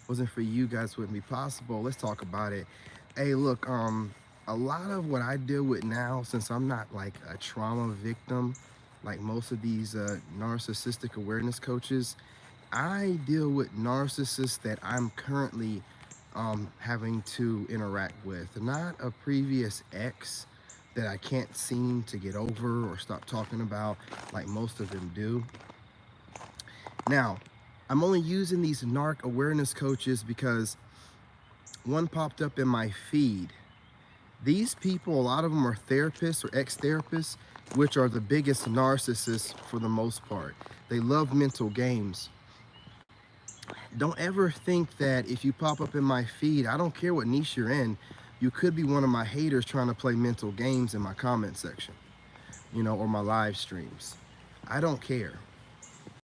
wasn't for you guys, wouldn't be possible. Let's talk about it. Hey, look, a lot of what I deal with now, since I'm not like a trauma victim, like most of these narcissistic awareness coaches, I deal with narcissists that I'm currently having to interact with, not a previous ex that I can't seem to get over or stop talking about like most of them do. Now, I'm only using these narc awareness coaches because one popped up in my feed. These people, a lot of them are therapists or ex-therapists, which are the biggest narcissists for the most part. They love mental games. Don't ever think that if you pop up in my feed, I don't care what niche you're in, you could be one of my haters trying to play mental games in my comment section, or my live streams. I don't care.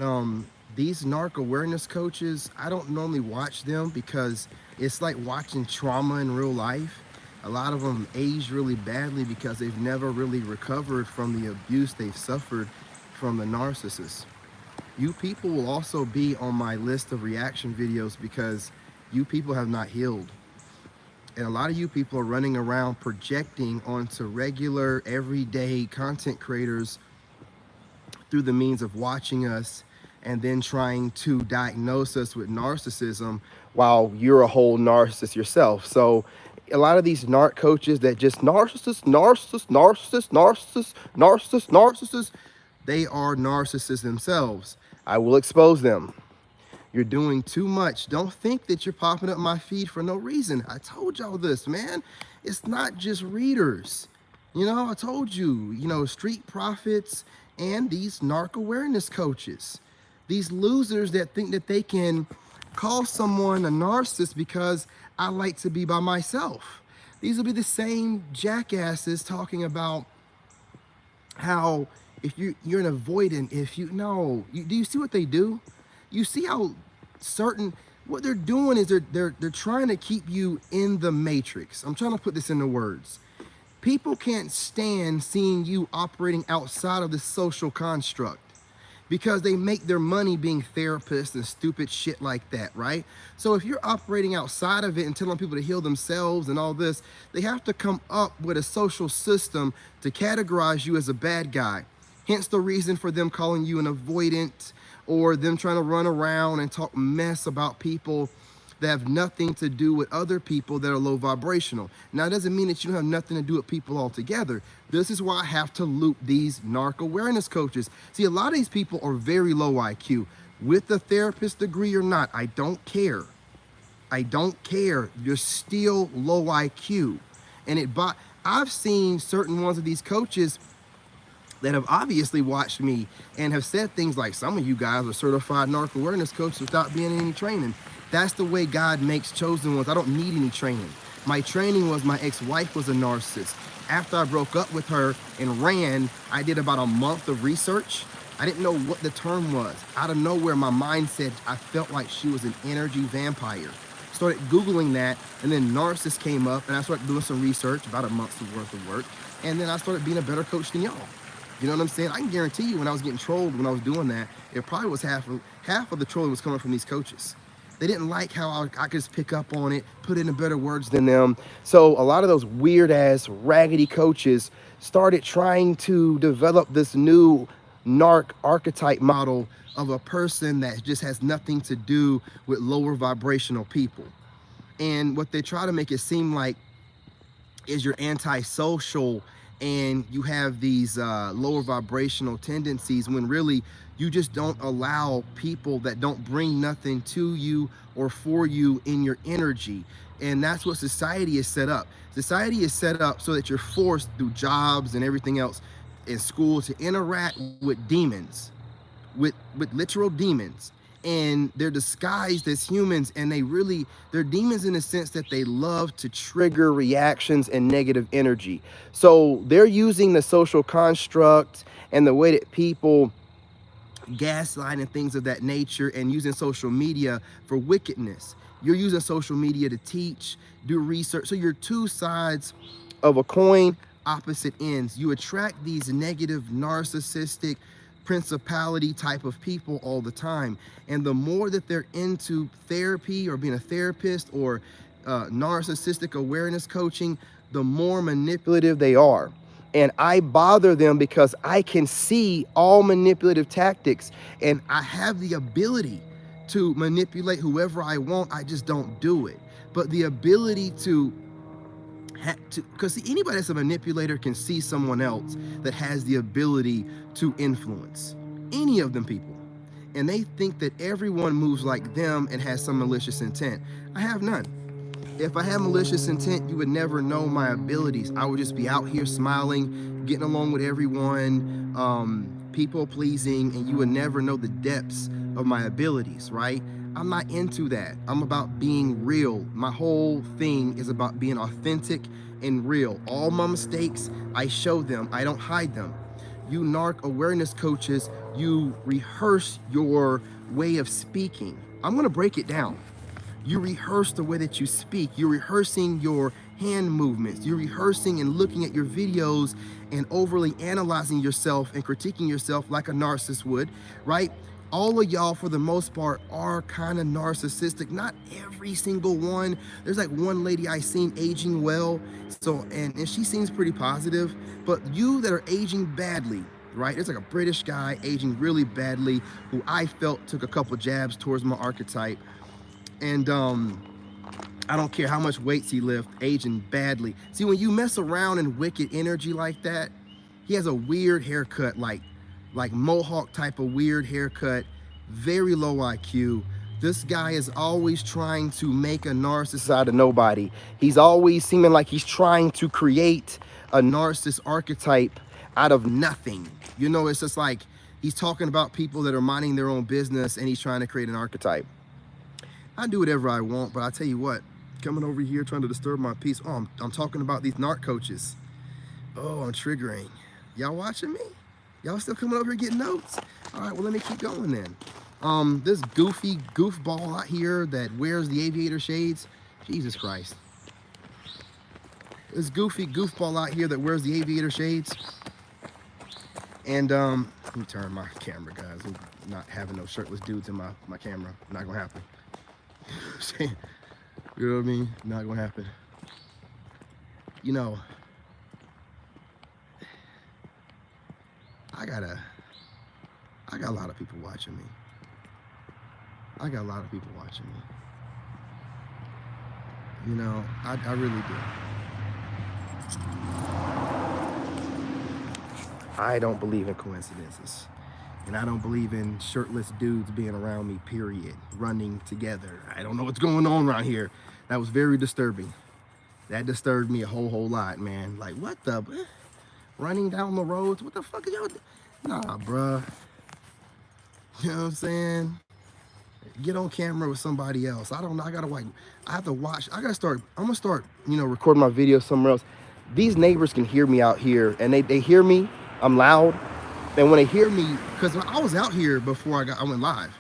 um these narc awareness coaches, I don't normally watch them because it's like watching trauma in real life. A lot of them age really badly because they've never really recovered from the abuse they've suffered from the narcissist. You people will also be on my list of reaction videos because you people have not healed. And a lot of you people are running around projecting onto regular everyday content creators through the means of watching us and then trying to diagnose us with narcissism while you're a whole narcissist yourself. So a lot of these narc coaches that just narcissists, they are narcissists themselves. I will expose them. You're doing too much. Don't think that you're popping up my feed for no reason. I told y'all this, man. It's not just readers. I told you, street profits and these narc awareness coaches. These losers that think that they can call someone a narcissist because I like to be by myself. These will be the same jackasses talking about how if you're an avoidant, if you no, do you see what they do? You see how certain what they're doing is they're trying to keep you in the matrix. I'm trying to put this into words. People can't stand seeing you operating outside of the social construct because they make their money being therapists and stupid shit like that, right? So if you're operating outside of it and telling people to heal themselves and all this, they have to come up with a social system to categorize you as a bad guy. Hence the reason for them calling you an avoidant or them trying to run around and talk mess about people that have nothing to do with other people that are low vibrational. Now, it doesn't mean that you don't have nothing to do with people altogether. This is why I have to loop these narc awareness coaches. See, a lot of these people are very low IQ. With a therapist degree or not, I don't care. I don't care. You're still low IQ. And I've seen certain ones of these coaches that have obviously watched me and have said things like, some of you guys are certified narc awareness coaches without being in any training. That's the way God makes chosen ones. I don't need any training. My training was my ex-wife was a narcissist. After I broke up with her and ran, I did about a month of research. I didn't know what the term was. Out of nowhere, my mind said I felt like she was an energy vampire. Started Googling that, and then narcissist came up, and I started doing some research, about a month's worth of work, and then I started being a better coach than y'all. You know what I'm saying? I can guarantee you when I was getting trolled, when I was doing that, it probably was half of the trolling was coming from these coaches. They didn't like how I could just pick up on it, put it in better words than them. So a lot of those weird ass raggedy coaches started trying to develop this new narc archetype model of a person that just has nothing to do with lower vibrational people. And what they try to make it seem like is you're antisocial and you have these lower vibrational tendencies, when really you just don't allow people that don't bring nothing to you or for you in your energy. And that's what society is set up. Society is set up so that you're forced through jobs and everything else in school to interact with demons, with literal demons, and they're disguised as humans, and they're demons in the sense that they love to trigger reactions and negative energy. So they're using the social construct and the way that people gaslight and things of that nature, and using social media for wickedness. You're using social media to teach, do research. So you're two sides of a coin, opposite ends. You attract these negative, narcissistic, principality type of people all the time. And the more that they're into therapy or being a therapist or narcissistic awareness coaching, the more manipulative they are. And I bother them because I can see all manipulative tactics, and I have the ability to manipulate whoever I want. I just don't do it. But the ability to because anybody that's a manipulator can see someone else that has the ability to influence any of them people, and they think that everyone moves like them and has some malicious intent. I have none. If I had malicious intent, you would never know my abilities. I would just be out here smiling, getting along with everyone, people pleasing, and you would never know the depths of my abilities, right? I'm not into that. I'm about being real. My whole thing is about being authentic and real. All my mistakes, I show them. I don't hide them. You narc awareness coaches, you rehearse your way of speaking. I'm gonna break it down. You rehearse the way that you speak. You're rehearsing your hand movements. You're rehearsing and looking at your videos and overly analyzing yourself and critiquing yourself like a narcissist would, right? All of y'all, for the most part, are kind of narcissistic. Not every single one. There's like one lady I seen aging well, so and she seems pretty positive. But you that are aging badly, right? There's like a British guy aging really badly who I felt took a couple jabs towards my archetype. And I don't care how much weights he lifts, aging badly. See, when you mess around in wicked energy like that, he has a weird haircut, like mohawk type of weird haircut, very low IQ. This guy is always trying to make a narcissist out of nobody. He's always seeming like he's trying to create a narcissist archetype out of nothing. You know, it's just like he's talking about people that are minding their own business and he's trying to create an archetype. I do whatever I want, but I tell you what, coming over here trying to disturb my peace. Oh, I'm talking about these narc coaches. Oh, I'm triggering. Y'all watching me? Y'all still coming over here getting notes? All right, well, let me keep going then. This goofy goofball out here that wears the aviator shades. Jesus Christ. This goofy goofball out here that wears the aviator shades. And let me turn my camera, guys. I'm not having no shirtless dudes in my camera. Not gonna happen. You know what I mean? Not gonna happen. You know, I got a lot of people watching me. I got a lot of people watching me. You know, I really do. I don't believe in coincidences. And I don't believe in shirtless dudes being around me, period. Running together. I don't know what's going on around here. That was very disturbing. That disturbed me a whole lot, man. Like, what the? Running down the roads? What the fuck are y'all doing? Nah, bruh. You know what I'm saying? Get on camera with somebody else. I don't know. I have to watch. I'm gonna start, you know, recording my videos somewhere else. These neighbors can hear me out here, and they hear me. I'm loud. And when they hear me, because I was out here before I went live.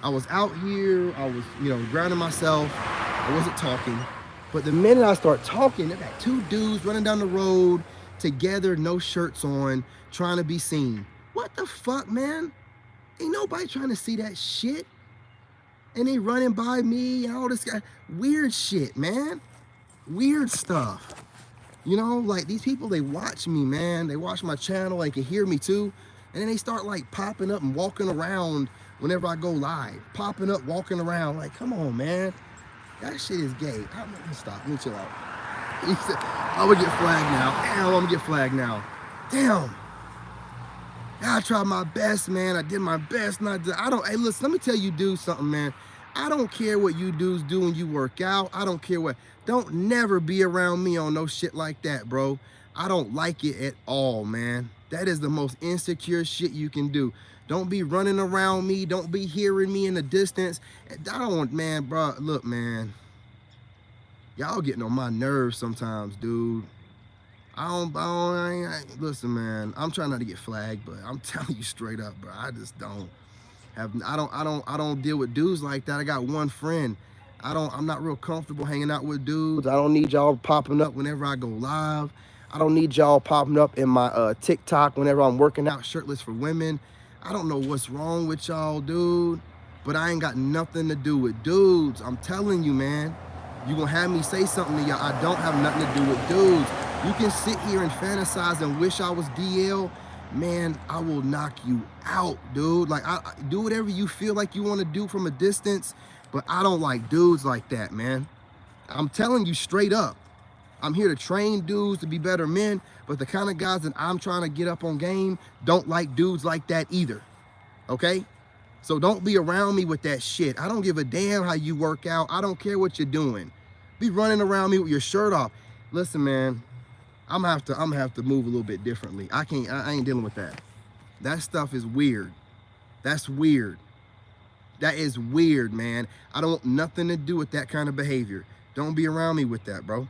I was out here, I was, you know, grounding myself. I wasn't talking. But the minute I start talking, I got two dudes running down the road together, no shirts on, trying to be seen. What the fuck, man? Ain't nobody trying to see that shit. And they running by me and all this guy. Weird shit, man. Weird stuff. You know, like these people, they watch me, man. They watch my channel, they can hear me too. And then they start like popping up and walking around whenever I go live. Popping up, walking around. Like, come on, man. That shit is gay. Let me stop. Let me chill out. I'm gonna get flagged now. Damn, I'm gonna get flagged now. Damn. I tried my best, man. I did my best. Hey, listen, let me tell you dudes something, man. I don't care what you dudes do when you work out. I don't care what. Don't never be around me on no shit like that, bro. I don't like it at all, man. That is the most insecure shit you can do. Don't be running around me. Don't be hearing me in the distance. I don't want, man, bro. Look, man. Y'all getting on my nerves sometimes, dude. Listen, man. I'm trying not to get flagged, but I'm telling you straight up, bro. I just don't have. I don't deal with dudes like that. I got one friend. I'm not real comfortable hanging out with dudes. I don't need y'all popping up whenever I go live. I don't need y'all popping up in my TikTok whenever I'm working out shirtless for women. I don't know what's wrong with y'all, dude, but I ain't got nothing to do with dudes. I'm telling you, man. You gonna have me say something to y'all. I don't have nothing to do with dudes. You can sit here and fantasize and wish I was DL. Man, I will knock you out, dude. Like, I do whatever you feel like you want to do from a distance, but I don't like dudes like that, man. I'm telling you straight up. I'm here to train dudes to be better men, but the kind of guys that I'm trying to get up on game don't like dudes like that either, okay? So don't be around me with that shit. I don't give a damn how you work out. I don't care what you're doing. Be running around me with your shirt off. Listen, man, I'm gonna have to move a little bit differently. I ain't dealing with that. That stuff is weird. That's weird. That is weird, man. I don't want nothing to do with that kind of behavior. Don't be around me with that, bro.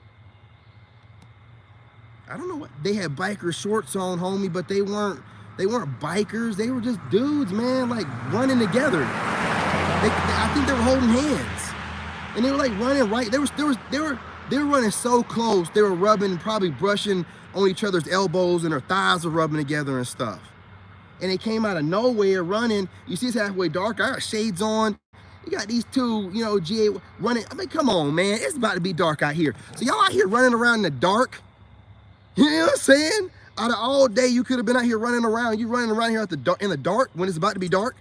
I don't know what they had biker shorts on, homie, but they weren't bikers. They were just dudes, man, like running together. I think they were holding hands, and they were like running right. They were running so close. They were rubbing, probably brushing on each other's elbows, and their thighs were rubbing together and stuff. And they came out of nowhere running. You see, it's halfway dark. I got shades on. You got these two, you know, GA running. I mean, come on, man. It's about to be dark out here. So y'all out here running around in the dark. You know what I'm saying? Out of all day, you could have been out here running around. You running around here in the dark when it's about to be dark.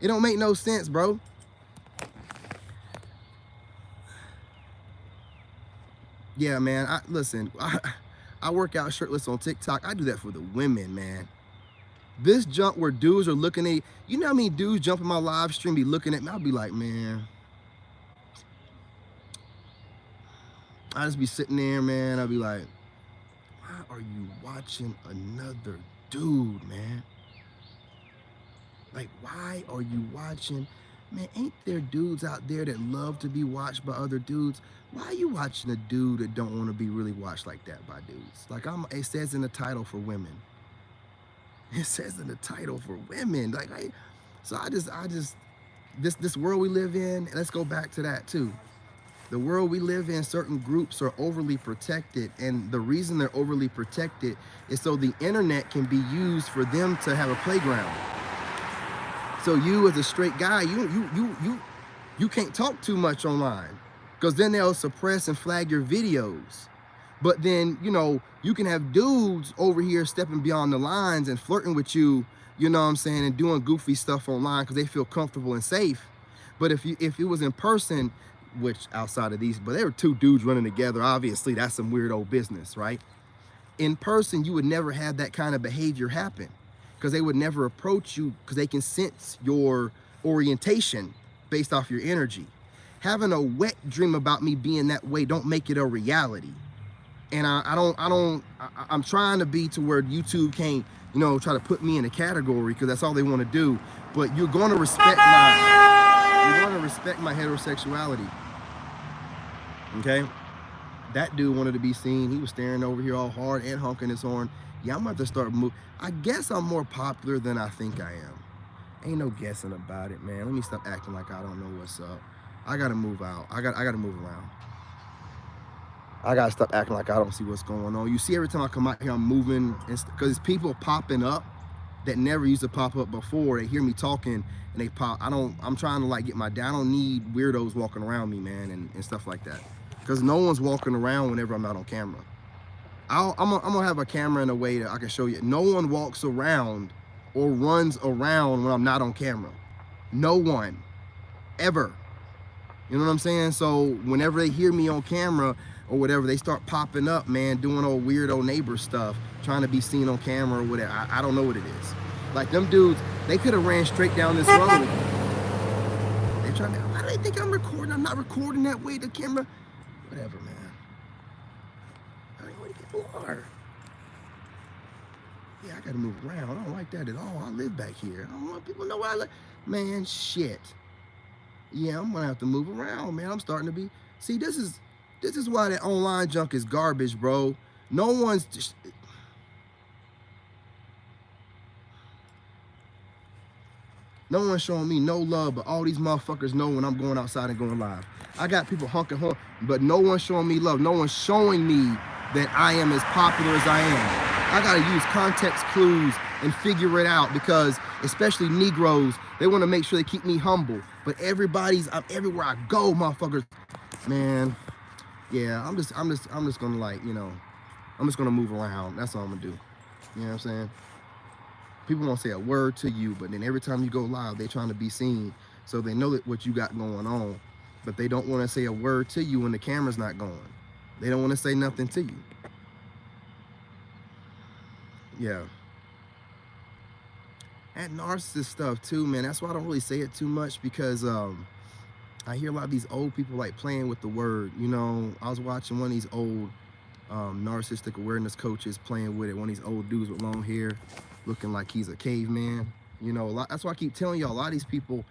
It don't make no sense, bro. Yeah, man. Listen, I work out shirtless on TikTok. I do that for the women, man. This junk where dudes are looking at, you know how many dudes jump in my live stream, be looking at me? I'll be like, man. I just be sitting there, man. I'll be like, why are you watching another dude, man? Like, why are you watching? Man, ain't there dudes out there that love to be watched by other dudes? Why are you watching a dude that don't want to be really watched like that by dudes? Like, it says in the title for women. It says in the title for women. Like, this world we live in, let's go back to that too. The world we live in, certain groups are overly protected, and the reason they're overly protected is so the internet can be used for them to have a playground. So you as a straight guy, you can't talk too much online, because then they'll suppress and flag your videos. But then, you know, you can have dudes over here stepping beyond the lines and flirting with you, you know what I'm saying, and doing goofy stuff online because they feel comfortable and safe. But if it was in person, which outside of these, but there were two dudes running together, obviously that's some weird old business, right? In person, you would never have that kind of behavior happen, because they would never approach you, because they can sense your orientation based off your energy. Having a wet dream about me being that way don't make it a reality. And I'm trying to be to where YouTube can't, you know, try to put me in a category, because that's all they want to do. But you're going to respect my heterosexuality. Okay? That dude wanted to be seen. He was staring over here all hard and honking his horn. Yeah, I'm about to start moving. I guess I'm more popular than I think I am. Ain't no guessing about it, man. Let me stop acting like I don't know what's up. I gotta move out. I gotta move around. I gotta stop acting like I don't see what's going on. You see, every time I come out here, I'm moving, because people popping up that never used to pop up before. They hear me talking and they pop. I'm trying to like get I don't need weirdos walking around me, man, and stuff like that. Because no one's walking around whenever I'm not on camera. I'm gonna have a camera in a way that I can show you. No one walks around or runs around when I'm not on camera. No one, ever. You know what I'm saying? So whenever they hear me on camera or whatever, they start popping up, man, doing old weirdo neighbor stuff, trying to be seen on camera or whatever. I don't know what it is. Like, them dudes, they could have ran straight down this road. They trying to, why do they think I'm recording? I'm not recording that way, the camera. Whatever, man. I don't know where people are. Yeah, I gotta move around. I don't like that at all. I live back here. I don't want people to know where I live. Man, shit. Yeah, I'm gonna have to move around, man. I'm starting to be, see, this is why that online junk is garbage, bro. No one's just, no one's showing me no love, but all these motherfuckers know when I'm going outside and going live. I got people honking horn, but no one's showing me love. No one's showing me that I am as popular as I am. I gotta use context clues and figure it out, because especially Negroes, they want to make sure they keep me humble. But I'm everywhere I go, motherfuckers. Man, yeah, I'm just gonna, like, I'm just gonna move around. That's all I'm gonna do. You know what I'm saying? People won't say a word to you, but then every time you go live, they're trying to be seen. So they know that what you got going on, but they don't want to say a word to you when the camera's not going. They don't want to say nothing to you. Yeah. And narcissist stuff too, man. That's why I don't really say it too much, because I hear a lot of these old people like playing with the word. I was watching one of these old narcissistic awareness coaches playing with it. One of these old dudes with long hair, looking like he's a caveman. That's why I keep telling y'all, a lot of these people,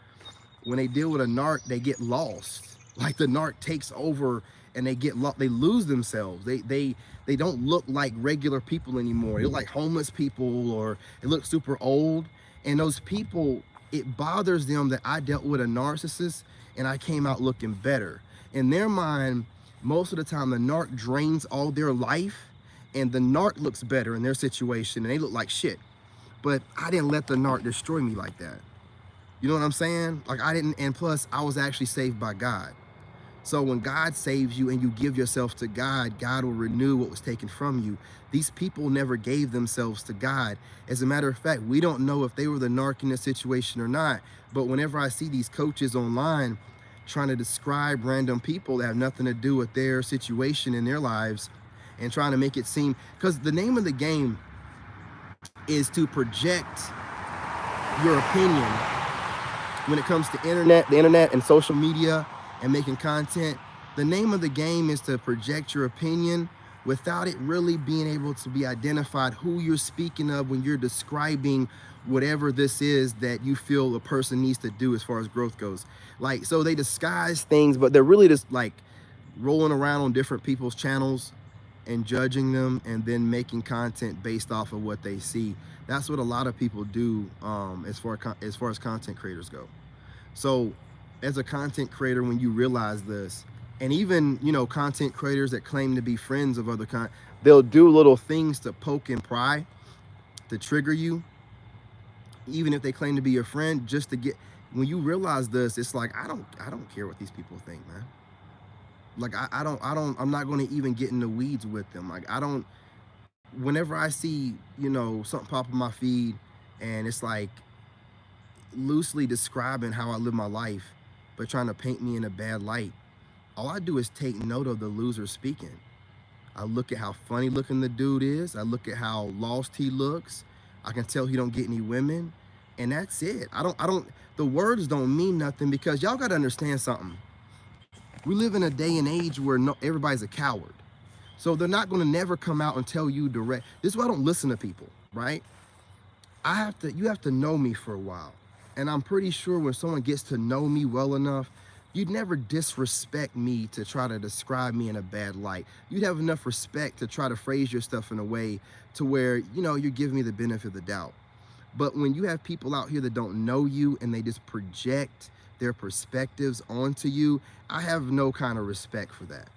when they deal with a narc, they get lost. Like, the narc takes over and they get lost. They lose themselves. They don't look like regular people anymore. They look like homeless people, or they look super old. And those people, it bothers them that I dealt with a narcissist and I came out looking better. In their mind, most of the time, the narc drains all their life, and the narc looks better in their situation, and they look like shit. But I didn't let the narc destroy me like that. You know what I'm saying? Like, I didn't, and plus, I was actually saved by God. So when God saves you and you give yourself to God, God will renew what was taken from you. These people never gave themselves to God. As a matter of fact, we don't know if they were the narc in this situation or not. But whenever I see these coaches online trying to describe random people that have nothing to do with their situation in their lives, and trying to make it seem, because the name of the game is to project your opinion when it comes to the internet and social media and making content. The name of the game is to project your opinion without it really being able to be identified who you're speaking of when you're describing whatever this is that you feel a person needs to do as far as growth goes. Like, so they disguise things, but they're really just like rolling around on different people's channels and judging them, and then making content based off of what they see. That's what a lot of people do as far as content creators go. So as a content creator, when you realize this, and even, content creators that claim to be friends of other they'll do little things to poke and pry, to trigger you, even if they claim to be your friend, just to get, when you realize this, it's like, I don't care what these people think, man. Like, I'm not going to even get in the weeds with them. Like, whenever I see, something pop in my feed and it's like loosely describing how I live my life, but trying to paint me in a bad light, all I do is take note of the loser speaking. I look at how funny looking the dude is. I look at how lost he looks. I can tell he don't get any women, and that's it. The words don't mean nothing, because y'all got to understand something. We live in a day and age where everybody's a coward. So they're not going to never come out and tell you direct. This is why I don't listen to people, right? You have to know me for a while. And I'm pretty sure when someone gets to know me well enough, you'd never disrespect me to try to describe me in a bad light. You'd have enough respect to try to phrase your stuff in a way to where, you're giving me the benefit of the doubt. But when you have people out here that don't know you and they just project their perspectives onto you, I have no kind of respect for that.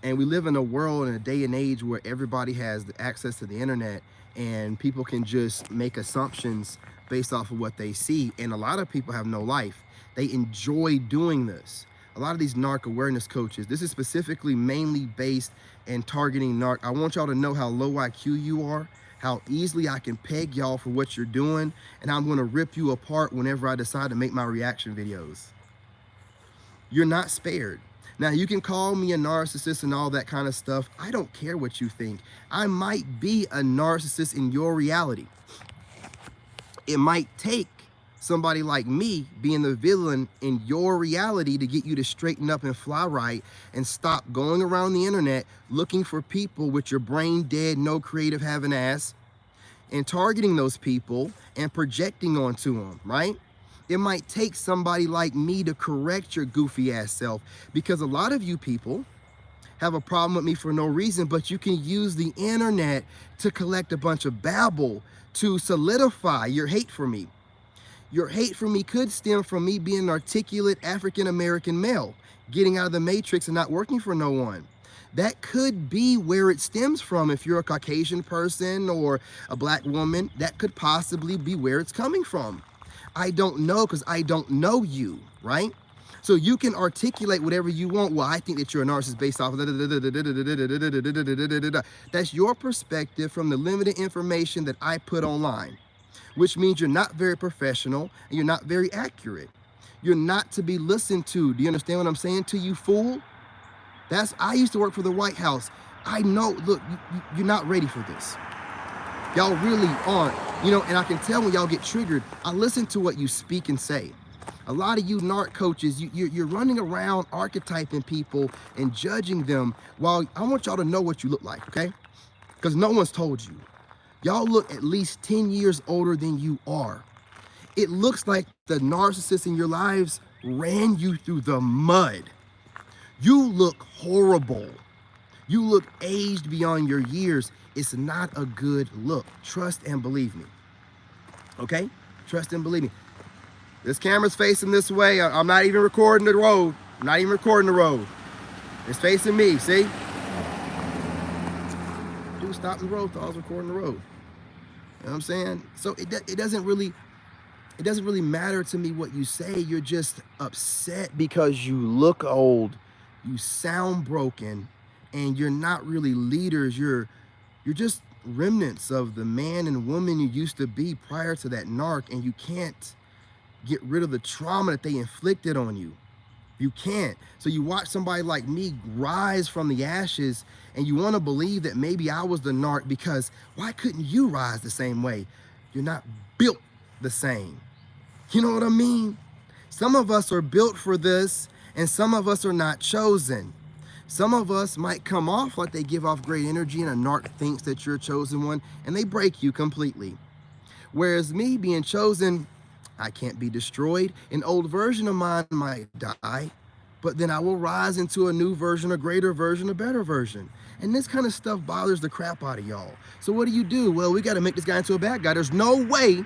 And we live in a world, in a day and age, where everybody has the access to the internet, and people can just make assumptions based off of what they see. And a lot of people have no life. They enjoy doing this. A lot of these narc awareness coaches, this is specifically mainly based and targeting narc. I want y'all to know how low IQ you are, how easily I can peg y'all for what you're doing, and I'm going to rip you apart whenever I decide to make my reaction videos. You're not spared. Now, you can call me a narcissist and all that kind of stuff. I don't care what you think. I might be a narcissist in your reality. It might take somebody like me being the villain in your reality to get you to straighten up and fly right and stop going around the internet looking for people with your brain dead, no creative having ass, and targeting those people and projecting onto them, right? It might take somebody like me to correct your goofy ass self, because a lot of you people have a problem with me for no reason, but you can use the internet to collect a bunch of babble to solidify your hate for me. Your hate for me could stem from me being an articulate African-American male, getting out of the matrix and not working for no one. That could be where it stems from. If you're a Caucasian person or a black woman, that could possibly be where it's coming from. I don't know, because I don't know you, right? So you can articulate whatever you want. Well, I think that you're a narcissist based off of that's your perspective from the limited information that I put online, which means you're not very professional and you're not very accurate. You're not to be listened to. Do you understand what I'm saying to you, fool? I used to work for the White House. I know, look, you're not ready for this. Y'all really aren't. And I can tell when y'all get triggered. I listen to what you speak and say. A lot of you narc coaches, you're running around archetyping people and judging them, while I want y'all to know what you look like, okay? Because no one's told you. Y'all look at least 10 years older than you are. It looks like the narcissists in your lives ran you through the mud. You look horrible. You look aged beyond your years. It's not a good look. Trust and believe me. Okay? Trust and believe me. This camera's facing this way. I'm not even recording the road. I'm not even recording the road. It's facing me, see? Dude, stop the road. I was recording the road. You know what I'm saying? So it doesn't really matter to me what you say. You're just upset because you look old, you sound broken, and you're not really leaders. You're just remnants of the man and woman you used to be prior to that narc, and you can't get rid of the trauma that they inflicted on you. You can't. So you watch somebody like me rise from the ashes, and you want to believe that maybe I was the narc, because why couldn't you rise the same way? You're not built the same. You know what I mean? Some of us are built for this, and some of us are not chosen. Some of us might come off like they give off great energy, and a narc thinks that you're a chosen one, and they break you completely. Whereas me being chosen, I can't be destroyed. An old version of mine might die, but then I will rise into a new version, a greater version, a better version. And this kind of stuff bothers the crap out of y'all. So what do? Well, we got to make this guy into a bad guy. There's no way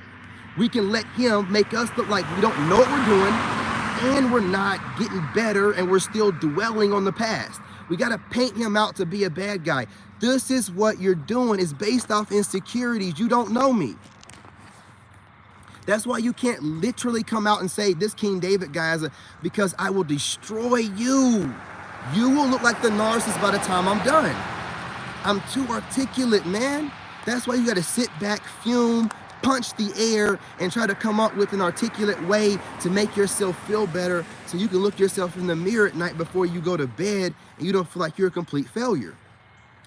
we can let him make us look like we don't know what we're doing, and we're not getting better, and we're still dwelling on the past. We got to paint him out to be a bad guy. This is what you're doing. Is based off insecurities. You don't know me. That's why you can't literally come out and say this King David guy is because I will destroy you. You will look like the narcissist by the time I'm done. I'm too articulate, man. That's why you got to sit back, fume, punch the air, and try to come up with an articulate way to make yourself feel better, so you can look yourself in the mirror at night before you go to bed and you don't feel like you're a complete failure.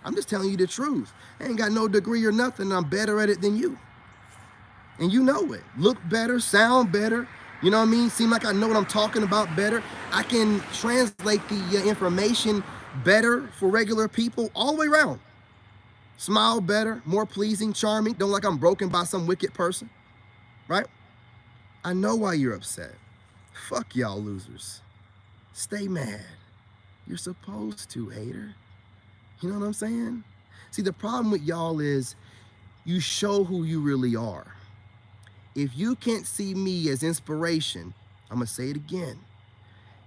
I'm just telling you the truth. I ain't got no degree or nothing. I'm better at it than you. And you know it. Look better, sound better. You know what I mean? Seem like I know what I'm talking about better. I can translate the information better for regular people all the way around. Smile better, more pleasing, charming. Don't like I'm broken by some wicked person, right? I know why you're upset. Fuck y'all losers. Stay mad. You're supposed to, hater. You know what I'm saying? See, the problem with y'all is you show who you really are. If you can't see me as inspiration, I'm going to say it again.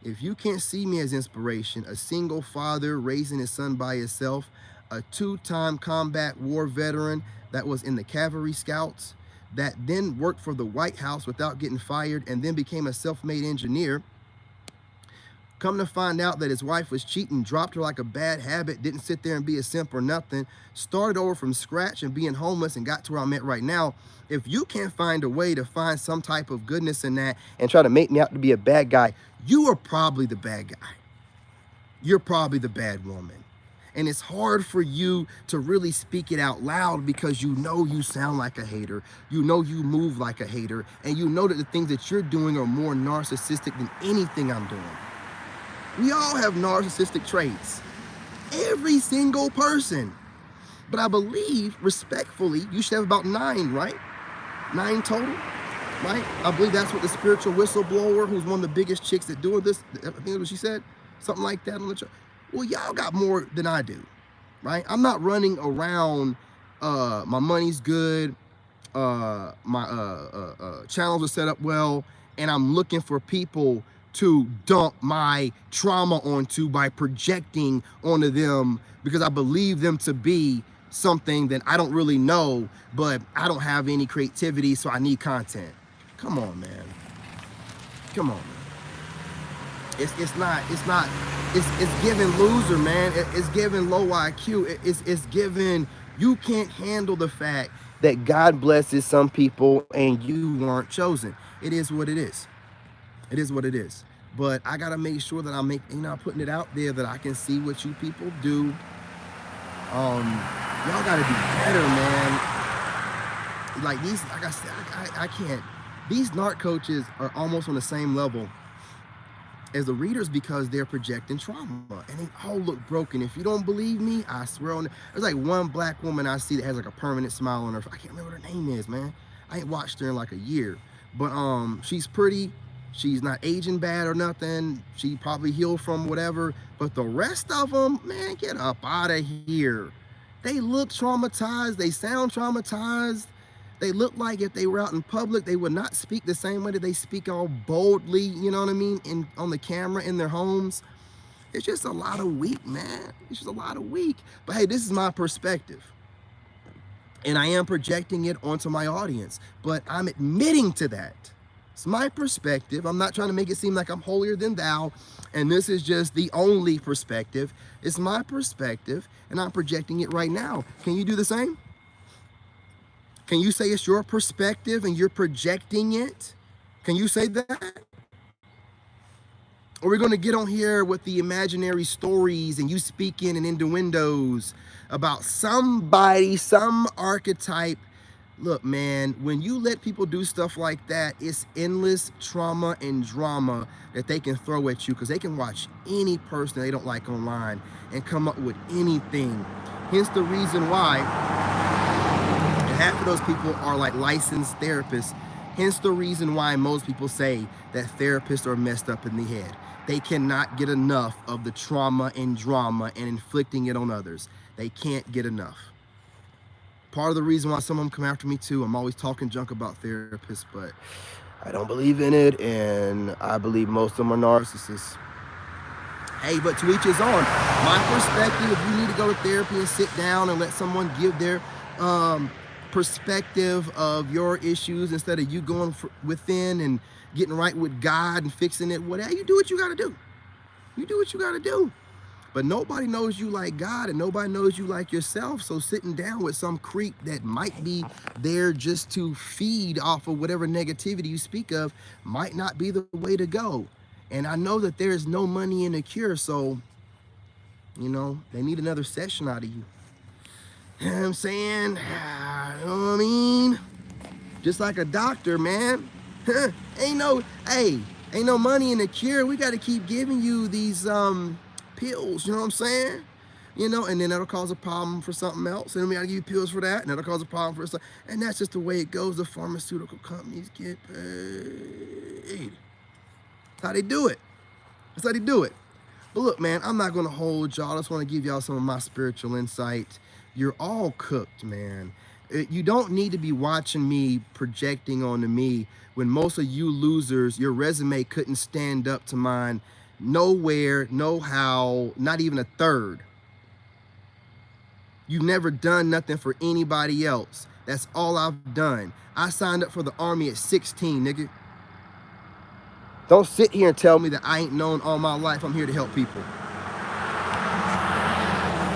If you can't see me as inspiration, a single father raising his son by himself, a two-time combat war veteran that was in the Cavalry Scouts, that then worked for the White House without getting fired and then became a self-made engineer, come to find out that his wife was cheating, dropped her like a bad habit, didn't sit there and be a simp or nothing, started over from scratch and being homeless and got to where I'm at right now. If you can't find a way to find some type of goodness in that and try to make me out to be a bad guy, you are probably the bad guy. You're probably the bad woman. And it's hard for you to really speak it out loud because you know you sound like a hater. You know you move like a hater. And you know that the things that you're doing are more narcissistic than anything I'm doing. We all have narcissistic traits. Every single person. But I believe, respectfully, you should have about 9, right? 9 total, right? I believe that's what the spiritual whistleblower, who's one of the biggest chicks that doing this, I think that's what she said, something like that on the show. Well, y'all got more than I do, right? I'm not running around, my money's good, my channels are set up well, and I'm looking for people to dump my trauma onto by projecting onto them, because I believe them to be something that I don't really know, but I don't have any creativity, so I need content. Come on, man. Come on, man. It's giving loser, man. It's giving low IQ. It's giving, you can't handle the fact that God blesses some people and you aren't chosen. It is what it is. It is what it is. But I gotta make sure that I'm putting it out there, that I can see what you people do. Y'all gotta do better, man. Like these, like I said, I can't. These narc coaches are almost on the same level as the readers, because they're projecting trauma and they all look broken. If you don't believe me, I swear on it. There's like one black woman I see that has like a permanent smile on her. I can't remember what her name is, man. I ain't watched her in like a year, but she's pretty. She's not aging bad or nothing. She probably healed from whatever, but the rest of them, man, get up out of here. They look traumatized. They sound traumatized. They look like if they were out in public, they would not speak the same way that they speak all boldly, you know what I mean, on the camera in their homes. It's just a lot of weak, man. It's just a lot of weak. But hey, this is my perspective. And I am projecting it onto my audience, but I'm admitting to that. It's my perspective. I'm not trying to make it seem like I'm holier than thou, and this is just the only perspective. It's my perspective, and I'm projecting it right now. Can you do the same? Can you say it's your perspective and you're projecting it? Can you say that? Or we're going to get on here with the imaginary stories and you speaking in innuendos about somebody, some archetype. Look, man, when you let people do stuff like that, it's endless trauma and drama that they can throw at you, because they can watch any person they don't like online and come up with anything. Hence the reason why half of those people are like licensed therapists. Hence the reason why most people say that therapists are messed up in the head. They cannot get enough of the trauma and drama and inflicting it on others. They can't get enough. Part of the reason why some of them come after me too, I'm always talking junk about therapists, but I don't believe in it, and I believe most of them are narcissists. Hey, but to each his own. My perspective, if you need to go to therapy and sit down and let someone give their perspective of your issues instead of you going within and getting right with God and fixing it, whatever, you do what you got to do. You do what you got to do. But nobody knows you like God, and nobody knows you like yourself. So sitting down with some creep that might be there just to feed off of whatever negativity you speak of might not be the way to go. And I know that there's no money in a cure, so, you know, they need another session out of you. You know what I'm saying? You know what I mean? Just like a doctor, man. Ain't no money in the cure. We got to keep giving you these pills, you know what I'm saying? You know, and then that'll cause a problem for something else. And then we got to give you pills for that, and that'll cause a problem for something. And that's just the way it goes. The pharmaceutical companies get paid. That's how they do it. That's how they do it. But look, man, I'm not going to hold y'all. I just want to give y'all some of my spiritual insight. You're all cooked, man. You don't need to be watching me projecting onto me when most of you losers, your resume couldn't stand up to mine. Nowhere, no how, not even a third. You've never done nothing for anybody else. That's all I've done. I signed up for the Army at 16, nigga. Don't sit here and tell me that I ain't known all my life I'm here to help people.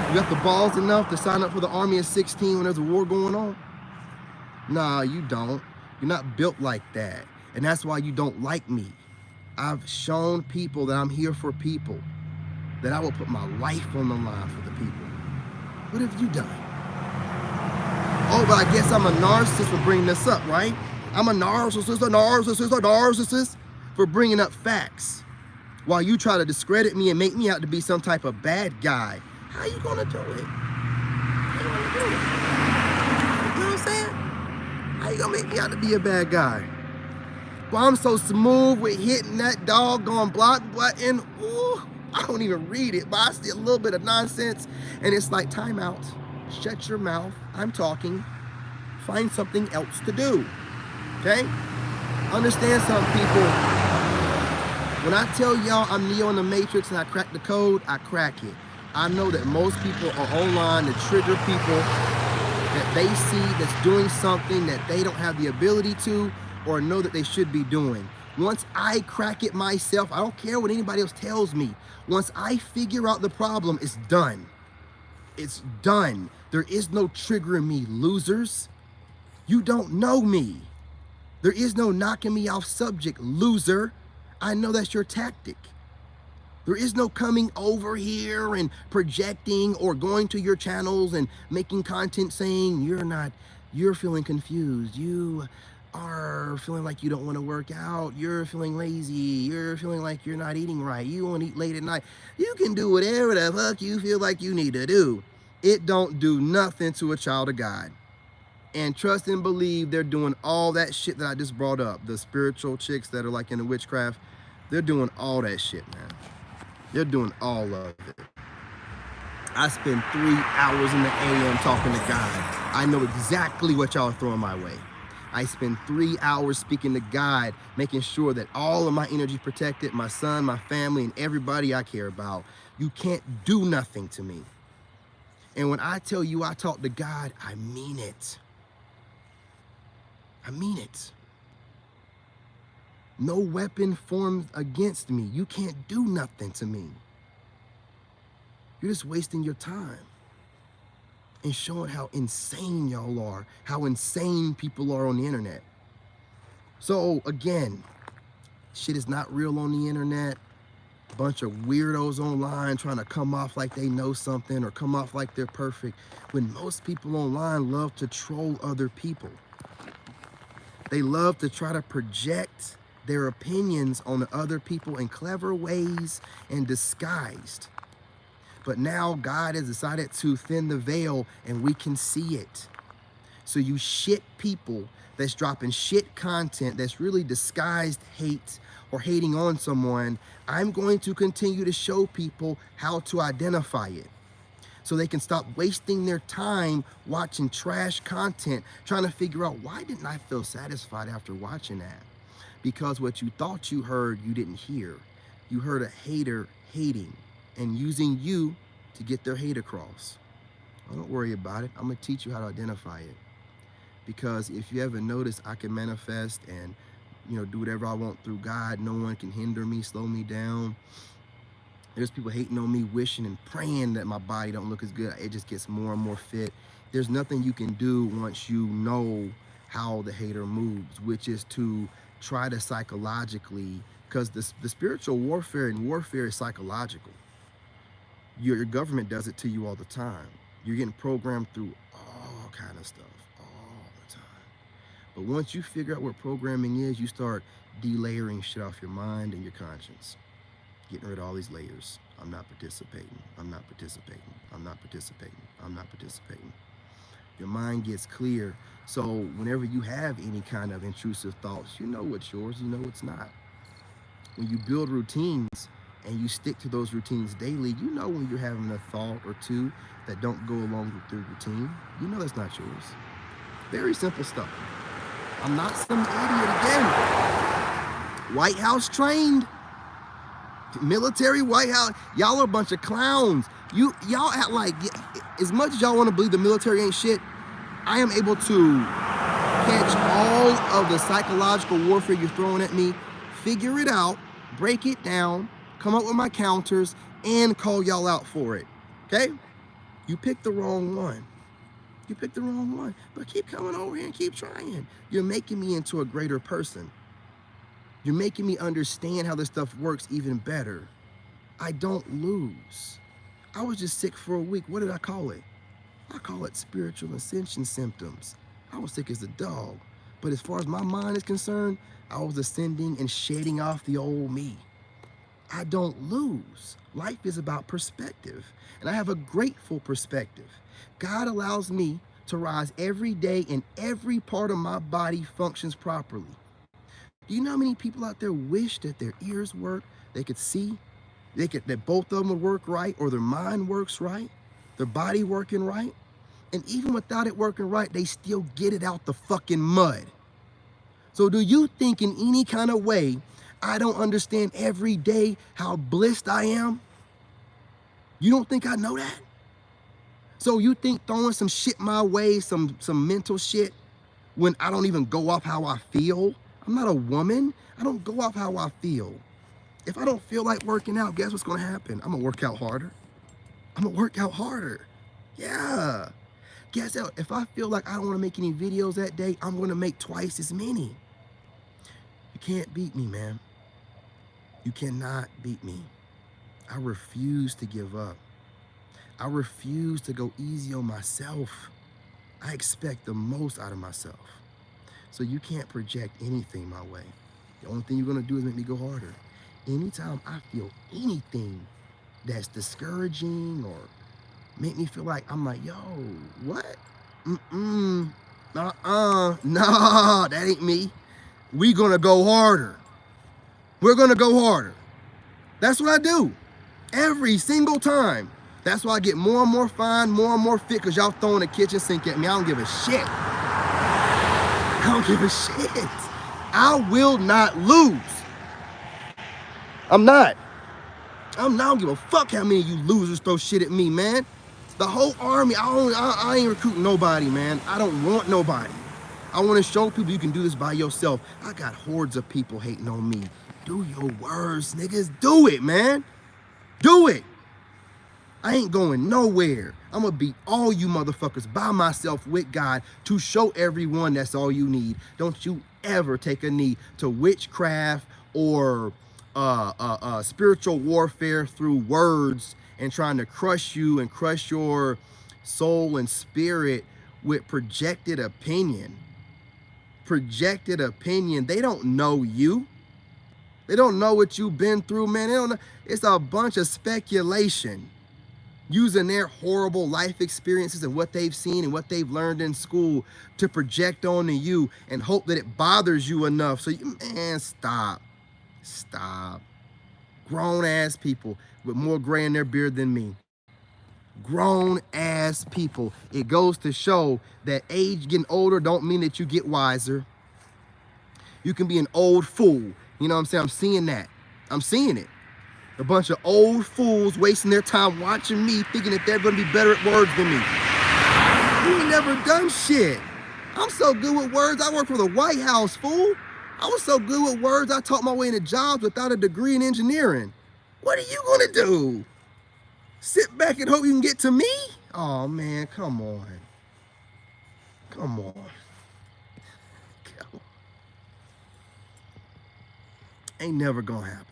You got the balls enough to sign up for the Army at 16 when there's a war going on? Nah, you don't. You're not built like that. And that's why you don't like me. I've shown people that I'm here for people, that I will put my life on the line for the people. What have you done? Oh, but I guess I'm a narcissist for bringing this up, right? I'm a narcissist for bringing up facts, while you try to discredit me and make me out to be some type of bad guy. How you gonna do it? How you gonna do it? You know what I'm saying? How you gonna make me out to be a bad guy? Well, I'm so smooth with hitting that doggone block button. Ooh, I don't even read it, but I see a little bit of nonsense, and it's like, time out. Shut your mouth. I'm talking. Find something else to do. Okay? Understand some people, When I tell y'all I'm Neo in the Matrix and I crack the code, I crack it. I know that most people are online to trigger people that they see that's doing something that they don't have the ability to or know that they should be doing. Once I crack it myself, I don't care what anybody else tells me. Once I figure out the problem, it's done. It's done. There is no triggering me, losers. You don't know me. There is no knocking me off subject, loser. I know that's your tactic. There is no coming over here and projecting or going to your channels and making content saying you're feeling confused. You are feeling like you don't want to work out. You're feeling lazy. You're feeling like you're not eating right. You want to eat late at night. You can do whatever the fuck you feel like you need to do. It don't do nothing to a child of God. And trust and believe they're doing all that shit that I just brought up. The spiritual chicks that are like in the witchcraft, they're doing all that shit, man. They're doing all of it. I spend 3 hours in the AM talking to God. I know exactly what y'all are throwing my way. I spend 3 hours speaking to God, making sure that all of my energy is protected, my son, my family, and everybody I care about. You can't do nothing to me. And when I tell you I talk to God, I mean it. I mean it. No weapon formed against me. You can't do nothing to me. You're just wasting your time and showing how insane y'all are, how insane people are on the internet. So again, shit is not real on the internet. A bunch of weirdos online trying to come off like they know something or come off like they're perfect, when most people online love to troll other people. They love to try to project their opinions on other people in clever ways and disguised. But now God has decided to thin the veil and we can see it. So you shit people that's dropping shit content that's really disguised hate or hating on someone, I'm going to continue to show people how to identify it, so they can stop wasting their time watching trash content, trying to figure out, why didn't I feel satisfied after watching that? Because what you thought you heard, you didn't hear. You heard a hater hating and using you to get their hate across. Well, don't worry about it. I'm gonna teach you how to identify it. Because if you ever notice, I can manifest and do whatever I want through God. No one can hinder me, slow me down. There's people hating on me, wishing and praying that my body don't look as good. It just gets more and more fit. There's nothing you can do once you know how the hater moves, which is to try to psychologically, because the spiritual warfare is psychological. Your government does it to you all the time. You're getting programmed through all kind of stuff all the time. But once you figure out what programming is, you start delayering shit off your mind and your conscience. Getting rid of all these layers. I'm not participating. I'm not participating. I'm not participating. I'm not participating. Your mind gets clear. So whenever you have any kind of intrusive thoughts, you know what's yours, you know what's not. When you build routines and you stick to those routines daily, you know when you're having a thought or two that don't go along with the routine, you know that's not yours. Very simple stuff. I'm not some idiot again. White House trained. Military, White House, y'all are a bunch of clowns. Y'all act like, as much as y'all want to believe the military ain't shit, I am able to catch all of the psychological warfare you're throwing at me, figure it out, break it down, come up with my counters, and call y'all out for it. Okay? You picked the wrong one. You picked the wrong one. But keep coming over here and keep trying. You're making me into a greater person. You're making me understand how this stuff works even better. I don't lose. I was just sick for a week. What did I call it? I call it spiritual ascension symptoms. I was sick as a dog. But as far as my mind is concerned, I was ascending and shedding off the old me. I don't lose. Life is about perspective. And I have a grateful perspective. God allows me to rise every day and every part of my body functions properly. Do you know how many people out there wish that their ears worked, they could see, that both of them would work right, or their mind works right, their body working right? And even without it working right, they still get it out the fucking mud. So do you think in any kind of way I don't understand every day how blessed I am? You don't think I know that? So you think throwing some shit my way, some mental shit, when I don't even go off how I feel? I'm not a woman. I don't go off how I feel. If I don't feel like working out, guess what's gonna happen? I'm gonna work out harder. I'm gonna work out harder. Yeah. Guess what? If I feel like I don't wanna make any videos that day, I'm gonna make twice as many. You can't beat me, man. You cannot beat me. I refuse to give up. I refuse to go easy on myself. I expect the most out of myself. So you can't project anything my way. The only thing you're gonna do is make me go harder. Anytime I feel anything that's discouraging or make me feel like I'm like, yo, what? Nah, that ain't me. We gonna go harder. We're gonna go harder. That's what I do. Every single time. That's why I get more and more fine, more and more fit, because y'all throwing the kitchen sink at me. I don't give a shit. I don't give a shit. I will not lose. I'm not. I don't give a fuck how many of you losers throw shit at me, man. The whole army, I ain't recruiting nobody, man. I don't want nobody. I want to show people you can do this by yourself. I got hordes of people hating on me. Do your worst, niggas. Do it, man. Do it. I ain't going nowhere. I'm gonna beat all you motherfuckers by myself with God to show everyone that's all you need. Don't you ever take a knee to witchcraft or spiritual warfare through words and trying to crush you and crush your soul and spirit with projected opinion. Projected opinion. They don't know you. They don't know what you've been through, man. They don't know. It's a bunch of speculation. Using their horrible life experiences and what they've seen and what they've learned in school to project onto you and hope that it bothers you enough. So, man, stop. Stop. Grown-ass people with more gray in their beard than me. Grown-ass people. It goes to show that age getting older don't mean that you get wiser. You can be an old fool. You know what I'm saying? I'm seeing that. I'm seeing it. A bunch of old fools wasting their time watching me, thinking that they're gonna be better at words than me. You ain't never done shit. I'm so good with words, I work for the White House, fool. I was so good with words, I taught my way into jobs without a degree in engineering. What are you gonna do? Sit back and hope you can get to me? Oh man, come on. Come on. Ain't never gonna happen.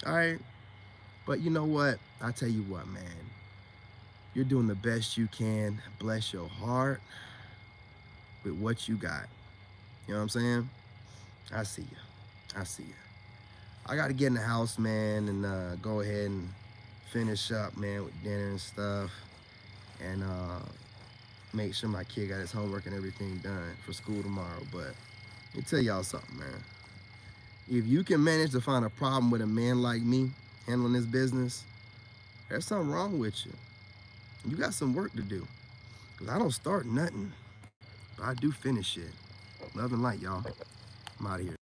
All right, but you know what? I tell you what, man. You're doing the best you can. Bless your heart with what you got. You know what I'm saying? I see you. I see you. I got to get in the house, man, and go ahead and finish up, man, with dinner and stuff, and make sure my kid got his homework and everything done for school tomorrow. But let me tell y'all something, man. If you can manage to find a problem with a man like me handling this business, there's something wrong with you. You got some work to do. Because I don't start nothing, but I do finish it. Love and light, y'all. I'm out of here.